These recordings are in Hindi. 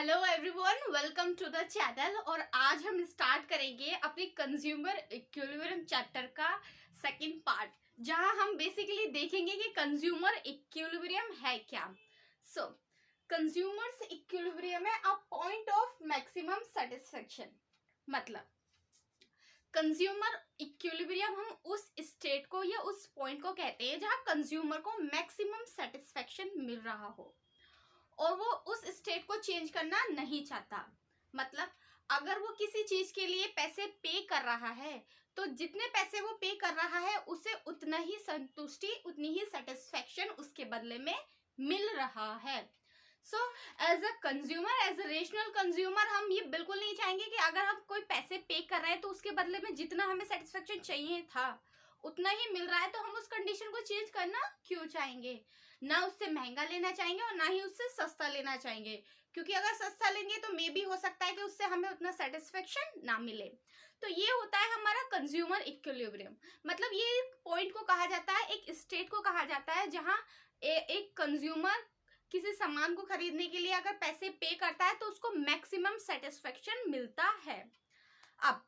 Hello everyone, welcome to the channel. और आज हम स्टार्ट करेंगे अपनी कंज्यूमर इक्विलिब्रियम चैप्टर का सेकंड पार्ट, जहां हम बेसिकली देखेंगे कि कंज्यूमर इक्विलिब्रियम है क्या। सो कंज्यूमर्स इक्विलिब्रियम है a point of maximum satisfaction. मतलब कंज्यूमर इक्विलिब्रियम हम उस स्टेट को या उस पॉइंट को कहते हैं जहां कंज्यूमर को मैक्सिमम सेटिस्फेक्शन मिल रहा हो और वो उस स्टेट को चेंज करना नहीं चाहता। मतलब अगर वो किसी चीज के लिए पैसे पे कर रहा है तो जितने पैसे वो पे कर रहा है उसे उतना ही संतुष्टि, उतनी ही सेटिस्फेक्शन उसके बदले में मिल रहा है। So as a consumer, as a rational consumer, हम ये बिल्कुल नहीं चाहेंगे कि अगर हम कोई पैसे पे कर रहे हैं तो उसके बदले में जितना हमें सेटिस्फेक्शन चाहिए था उतना ही मिल रहा है, तो हम उस कंडीशन को चेंज करना क्यों चाहेंगे। ना उससे महंगा लेना चाहेंगे और ना ही उससे सस्ता लेना चाहेंगे, क्योंकि अगर सस्ता लेंगे तो मे भी हो सकता है कि उससे हमें उतना सेटिस्फेक्शन ना मिले। तो ये होता है हमारा कंज्यूमर इक्विलिब्रियम। मतलब ये एक पॉइंट को कहा जाता है, एक स्टेट को कहा जाता है जहाँ एक कंज्यूमर किसी सामान को खरीदने के लिए अगर पैसे पे करता है तो उसको मैक्सिमम सेटिस्फेक्शन मिलता है। अब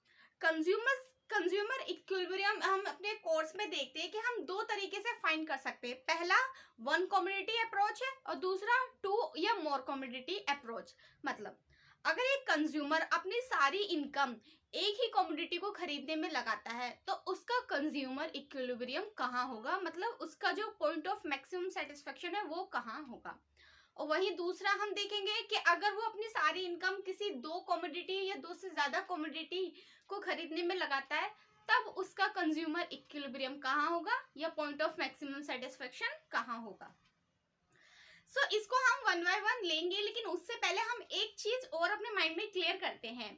कंज्यूमर इक्विलिब्रियम हम अपने कोर्स में देखते हैं कि हम दो तरीके से फाइंड कर सकते हैं। पहला वन कमोडिटी अप्रोच है और दूसरा टू या मोर कमोडिटी अप्रोच। मतलब अगर एक कंज्यूमर अपनी सारी इनकम एक ही कमोडिटी को खरीदने में लगाता है तो उसका कंज्यूमर इक्विलिब्रियम कहाँ होगा, मतलब उसका जो पॉइंट ऑफ मैक्सिमम सेटिस्फेक्शन है वो कहाँ होगा। और वहीं दूसरा हम देखेंगे कि अगर वो अपनी सारी इनकम किसी दो कमोडिटी या दो से ज्यादा कमोडिटी को खरीदने में लगाता है तब उसका कंज्यूमर इक्विलिब्रियम कहाँ होगा या पॉइंट ऑफ मैक्सिमम सेटिस्फेक्शन कहाँ होगा। सो इसको हम वन बाय वन लेंगे, लेकिन उससे पहले हम एक चीज और अपने माइंड में क्लियर करते हैं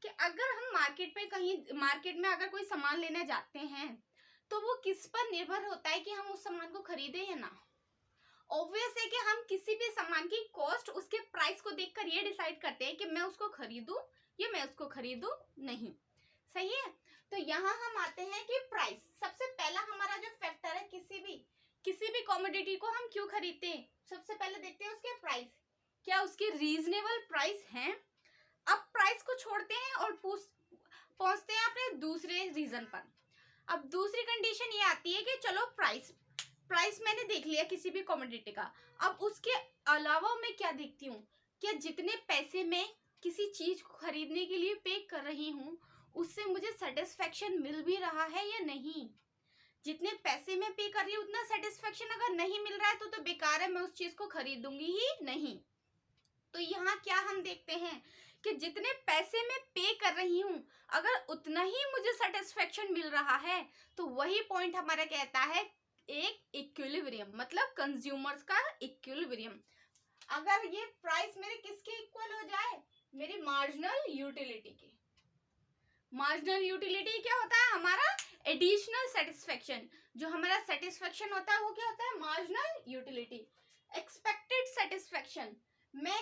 कि अगर हम मार्केट में अगर कोई सामान लेने जाते हैं तो वो किस पर निर्भर होता है कि हम उस सामान को खरीदें या ना। ऑब्वियस है कि हम किसी भी सामान की कॉस्ट उसके प्राइस को देखकर ये डिसाइड करते हैं कि मैं उसको खरीदूं या मैं उसको खरीदूं नहीं। सही है। तो यहाँ हम आते हैं कि प्राइस सबसे पहला हमारा जो फैक्टर है। किसी भी कमोडिटी को हम क्यों खरीदते हैं, सबसे पहले देखते हैं उसके प्राइस, क्या उसके रीजनेबल प्राइस हैं। अब प्राइस को छोड़ते हैं और पहुंचते हैं अपने दूसरे रीजन पर। अब दूसरी कंडीशन ये आती है कि चलो प्राइस मैंने देख लिया किसी भी कमोडिटी का, अब उसके अलावा मैं क्या देखती हूँ, क्या जितने पैसे मैं किसी चीज को खरीदने के लिए पे कर रही हूँ उससे मुझे सेटिस्फेक्शन मिल भी रहा है या नहीं। जितने पैसे मैं पे कर रही हूँ उतना सेटिस्फेक्शन अगर नहीं मिल रहा है तो बेकार है, मैं उस चीज को खरीदूंगी ही नहीं। तो यहाँ क्या हम देखते हैं कि जितने पैसे मैं पे कर रही हूँ अगर उतना ही मुझे सेटिस्फेक्शन मिल रहा है तो वही पॉइंट हमारा कहता है एक इक्विलिब्रियम, मतलब कंज्यूमर्स का इक्विलिब्रियम। अगर ये प्राइस मेरे किसके इक्वल हो जाए, मेरी मार्जिनल यूटिलिटी के। मार्जिनल यूटिलिटी क्या होता है, हमारा एडिशनल सेटिस्फेक्शन। जो हमारा सेटिस्फेक्शन होता है वो क्या होता है, मार्जिनल यूटिलिटी। एक्सपेक्टेड सेटिस्फेक्शन, मैं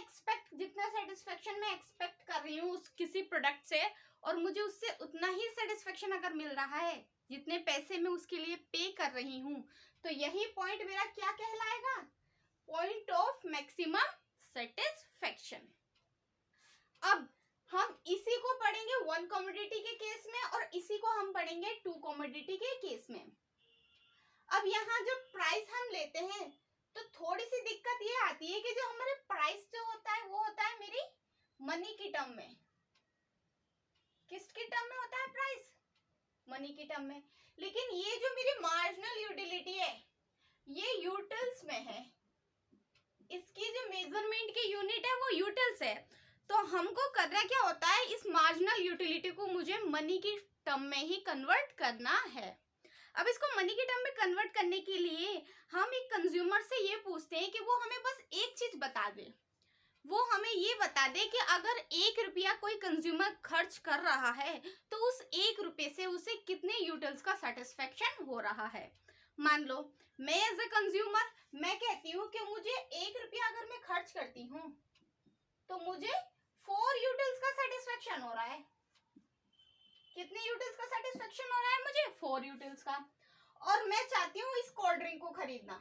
जितना सेटिस्फेक्शन मैं एक्सपेक्ट कर रही हूँ उस किसी प्रोडक्ट से और मुझे उससे उतना ही सेटिस्फेक्शन अगर मिल रहा है जितने पैसे मैं उसके लिए पे कर रही हूँ, तो यही पॉइंट मेरा क्या कहलाएगा, पॉइंट ऑफ मैक्सिमम सेटिस्फेक्शन। अब हम इसी को पढ़ेंगे वन कमोडिटी के केस में और इसी को हम पढ़ेंगे टू कमोडिटी के केस में। अब यहाँ जो प्राइस हम लेते हैं तो थोड़ी सी दिक्कत ये आती है कि जो हमारे प्राइस जो होता है वो होता है मेरी मनी की टर्म में। किसकी टर्म में होता है प्राइस, मनी की टर्म में। लेकिन ये जो मेरी मार्जिनल यूटिलिटी है ये यूटिल्स में है, इसकी जो मेजरमेंट की यूनिट है वो यूटिल्स है। तो हमको करना क्या होता है, इस मार्जिनल यूटिलिटी को मुझे मनी की टर्म में ही कन्वर्ट करना है। अब इसको मनी की टर्म में कन्वर्ट करने के लिए हम एक कंज्यूमर से ये पूछते हैं कि वो हमें बस एक चीज बता दे, वो हमें ये बता दे कि अगर 1 रुपया कोई कंज्यूमर खर्च कर रहा है तो उस 1 रुपये से उसे कितने यूटिल्स का सेटिस्फेक्शन हो रहा है। मान लो मैं एज ए कंज्यूमर मैं कहती हूँ कि मुझे 1 रुपया अगर मैं खर्च करती हूँ तो मुझे 4 यूटिल्स का सेटिस्फेक्शन हो रहा है। कितने यूटिल्स का सेटिस्फेक्शन हो रहा है मुझे, 4 यूटिल्स का। और मैं चाहती हूँ इस कोल्ड ड्रिंक को खरीदना,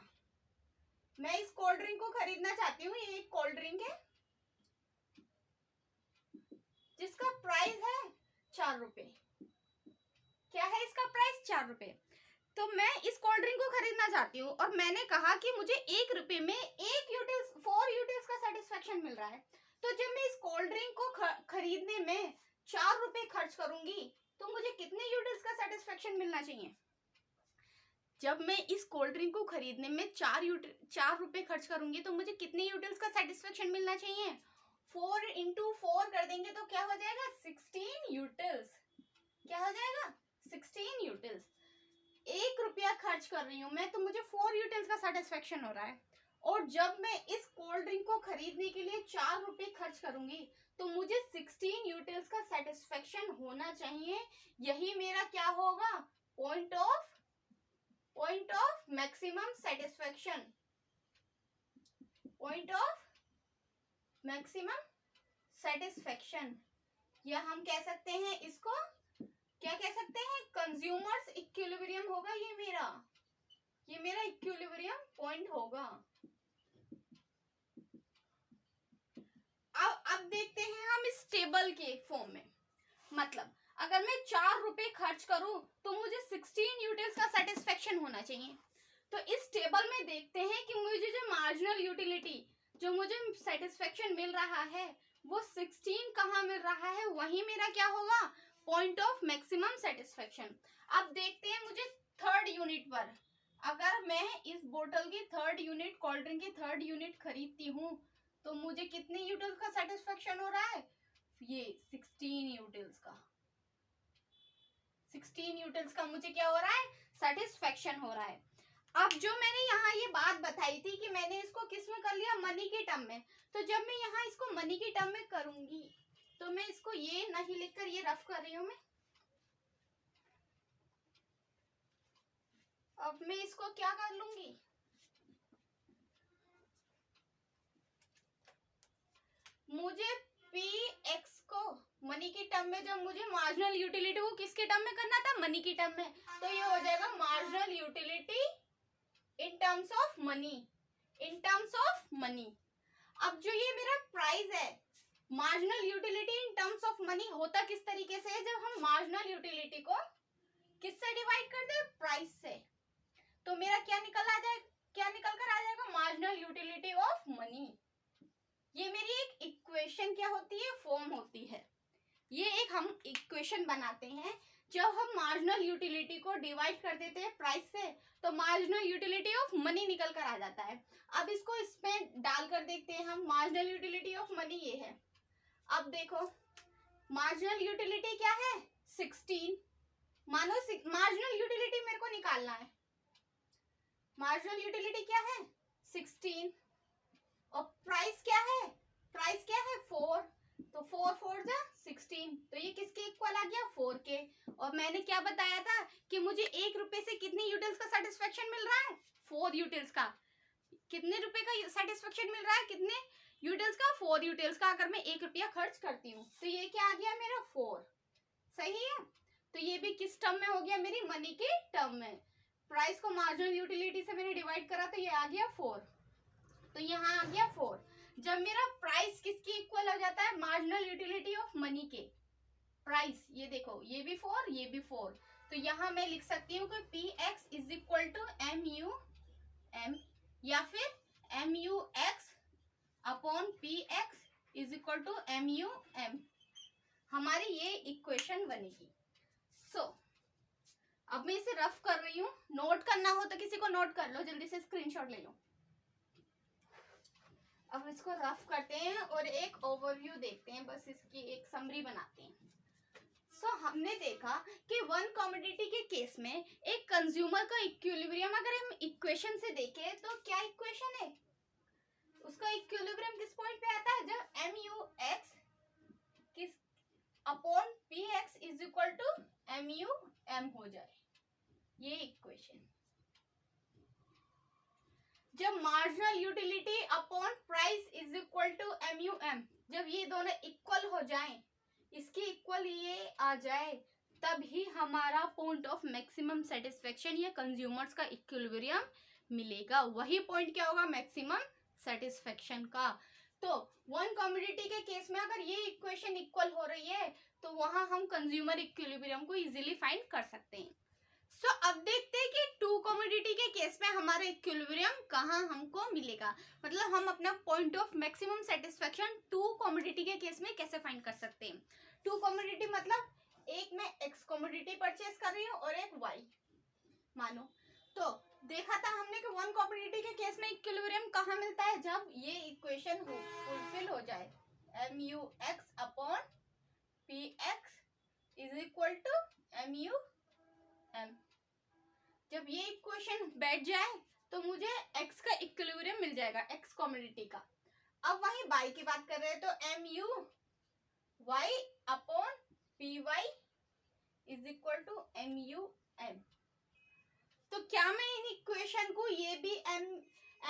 मैं इस कोल्ड ड्रिंक को खरीदना चाहती हूँ, ये एक कोल्ड ड्रिंक है रुपए। क्या है इसका प्राइस? 4 रुपए। तो मैं इस कोल्ड ड्रिंक को खरीदना चाहती हूँ और मैंने कहा कि मुझे 1 रुपए में 4 यूटिल्स का सेटिस्फेक्शन मिल रहा है। तो जब मैं इस कोल्ड ड्रिंक को खरीदने में 4 रुपए खर्च करूंगी तो मुझे कितने यूटिल्स का सेटिस्फेक्शन मिलना चाहिए? जब मैं इस कोल्ड ड्रिंक को खरीदने में 4 रुपए खर्च करूंगी तो मुझे कितने यूटिल्स का सेटिस्फेक्शन मिलना चाहिए? 4 इंटू 4 कर देंगे तो क्या हो जाएगा? 16 यूटिल्स। क्या हो जाएगा? 16 यूटिल्स। 1 रुपया खर्च कर रही हूँ मैं तो मुझे 4 यूटिल्स का सेटिस्फेक्शन हो रहा है। और जब मैं इस कोल्ड ड्रिंक को खरीदने के लिए 4 रुपए खर्च करूंगी तो मुझे 16 यूटिल्स का सेटिस्फेक्शन होना चाहिए। यही मेरा क्या होगा? Point of maximum satisfaction. Point of maximum satisfaction, या हम कह सकते हैं इसको, क्या कह सकते हैं? कंज्यूमर्स इक्विलिब्रियम होगा ये मेरा इक्विलिब्रियम पॉइंट होगा। अब देखते हैं हम इस टेबल के फॉर्म में। मतलब अगर मैं 4 रुपए खर्च करूं तो मुझे 16 यूटिल्स का सेटिस्फेक्शन होना चाहिए। तो इस टेबल में देखते हैं कि मुझे जो मार्जिनल यूटिलिटी, जो मुझे सेटिस्फेक्शन मिल रहा है वो 16 कहाँ मिल रहा है? वही मेरा क्या होगा? Point of maximum satisfaction. अब देखते हैं मुझे थर्ड यूनिट पर, अगर मैं इस बोतल की थर्ड यूनिट, कोल्ड ड्रिंक की थर्ड यूनिट खरीदती हूँ तो मुझे कितने यूटिल्स का सेटिस्फेक्शन हो रहा है? ये 16 यूटिल्स का। 16 यूटिल्स का मुझे क्या हो रहा है? सेटिस्फेक्शन हो रहा है। अब जो मैंने यहाँ ये बात बताई थी कि मैंने इसको किस में कर लिया? मनी के टर्म में। तो जब मैं यहाँ इसको मनी के टर्म में करूंगी तो मैं इसको ये नहीं लिखकर ये रफ कर रही हूँ मैं। अब मैं इसको क्या कर लूंगी? मुझे px को मनी के टर्म में, जब मुझे मार्जिनल यूटिलिटी को किसके टर्म में करना था? मनी के टर्म में। तो ये हो जाएगा marginal utility in terms of money. In terms of money. अब जो ये मेरा प्राइस है, marginal utility in terms of money होता किस तरीके से है? जब हम मार्जिनल यूटिलिटी को किससे डिवाइड कर दे? प्राइस से। तो मेरा क्या निकल कर आ जाएगा? Marginal utility of money. ये मेरी एक इक्वेशन क्या होती है? फॉर्म होती है। ये एक हम इक्वेशन बनाते हैं जब हम मार्जिनल यूटिलिटी को डिवाइड कर देते हैं प्राइस से तो मार्जिनल यूटिलिटी ऑफ मनी निकल कर आ जाता है। अब इसको इसमें डालकर देखते हैं हम। मार्जिनल यूटिलिटी ऑफ मनी ये है। अब देखो मार्जिनल यूटिलिटी क्या है? 16। मानो मार्जिनल यूटिलिटी मेरे को निकालना है। मार्जिनल यूटिलिटी क्या है? 16। और प्राइस क्या है? प्राइस क्या है? 4। तो 4 4 जा 16। तो ये किसके इक्वल आ गया? 4 के। और मैंने क्या बताया था कि मुझे 1 रुपए से कितने यूटिल्स का सेटिस्फेक्शन मिल रहा है? 4 यूटिल्स का। कितने रुपए का सेटिस्फेक्शन मिल रहा है? कितने यूटिल्स का? 4 यूटिल्स का। अगर मैं 1 रुपया खर्च करती हूँ तो ये क्या आ गया मेरा? 4। सही है। तो ये भी किस टर्म में हो गया? मेरी मनी के टर्म में। प्राइस को मार्जिनल यूटिलिटी से मैंने डिवाइड करा तो ये आ गया 4। तो यहाँ आ गया 4। जब मेरा प्राइस किसकी इक्वल हो जाता है? मार्जिनल यूटिलिटी ऑफ मनी के। प्राइस ये देखो, ये भी 4, ये भी 4। तो यहाँ मैं लिख सकती हूँ कि px is equal to MUM या फिर MUX upon px is equal to MUM। हमारी ये इक्वेशन बनेगी। अब मैं इसे रफ कर रही हूँ। नोट करना हो तो किसी को नोट कर लो, जल्दी से स्क्रीनशॉट ले लो। अब इसको रफ करते हैं और एक ओवरव्यू देखते हैं, बस इसकी एक समरी बनाते हैं। हमने देखा कि वन कमोडिटी के केस में एक कंज्यूमर का इक्विलिब्रियम अगर हम इक्वेशन से देखें तो क्या इक्वेशन है? उसका इक्विलिब्रियम किस पॉइंट पे आता है? जब MUX किस upon PX is equal to MUM हो जाए। ये इक्वेशन। जब marginal utility upon price is equal to MUM, जब ये दोनों इक्वल हो जाएं, इसके इक्वल ये आ जाए, तब ही हमारा पॉइंट ऑफ मैक्सिमम सेटिस्फेक्शन या कंज्यूमर्स का इक्विलिब्रियम मिलेगा। वही पॉइंट क्या होगा? मैक्सिमम सेटिस्फेक्शन का। तो वन कमोडिटी के केस में अगर ये इक्वेशन इक्वल हो रही है तो वहां हम कंज्यूमर इक्विलिब्रियम को इजीली फाइंड कर सकते हैं। सो अब देखते हैं कि टू कमोडिटी के केस में हमारा इक्विलिब्रियम कहाँ हमको मिलेगा, मतलब हम अपना point of maximum satisfaction two commodity के केस में कैसे फाइंड कर सकते हैं। टू कमोडिटी मतलब एक मैं एक्स कमोडिटी परचेस कर रही हूँ और एक वाई मानो। तो देखा था हमने कि वन कमोडिटी के केस में इक्विलिब्रियम कहाँ मिलता है, जब ये इक्वेशन फुलफिल हो जाए, MUX upon PX is equal to MUM। जब ये इक्वेशन बैठ जाए तो मुझे x का इक्विलिब्रियम मिल जाएगा, x कमोडिटी का। अब वही y की बात कर रहे हैं तो MUY upon PY is equal to MUM। तो क्या मैं इन इक्वेशन को, ये भी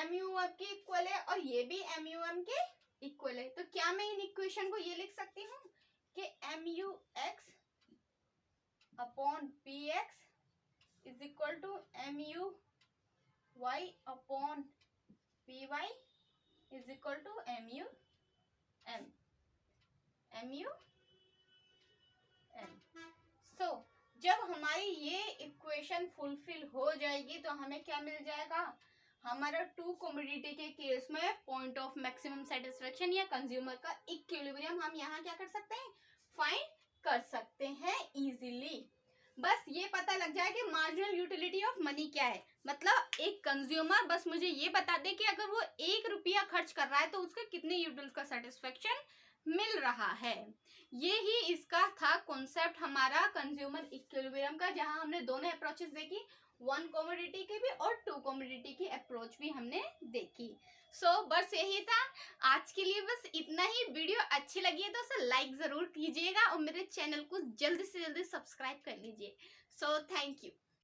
MUM के इक्वल है और ये भी MUM के इक्वल है, तो क्या मैं इन इक्वेशन को ये लिख सकती हूँ कि MUX upon PX is equal to MUY upon PY is equal to MUM। So जब हमारी ये इक्वेशन फुलफिल हो जाएगी तो हमें क्या मिल जाएगा, हमारा टू कमोडिटी के केस में पॉइंट ऑफ मैक्सिमम सेटिस्फेक्शन या कंज्यूमर का इक्विलिब्रियम हम यहाँ क्या कर सकते हैं, फाइंड कर सकते हैं इजीली। बस ये पता लग जाए कि मार्जिनल यूटिलिटी ऑफ मनी क्या है, मतलब एक कंज्यूमर बस मुझे ये बता दे कि अगर वो 1 रुपया खर्च कर रहा है तो उसका कितने यूटिल्स का सेटिस्फेक्शन मिल रहा है। ये ही इसका था कॉन्सेप्ट हमारा कंज्यूमर इक्विलिब्रियम का, जहां हमने दोनों अप्रोचेस देखी, वन कमोडिटी की भी और टू कमोडिटी की अप्रोच भी हमने देखी। सो बस यही था आज के लिए, बस इतना ही। वीडियो अच्छी लगी है तो उसे लाइक जरूर कीजिएगा और मेरे चैनल को जल्दी से जल्दी सब्सक्राइब कर लीजिए। So thank you.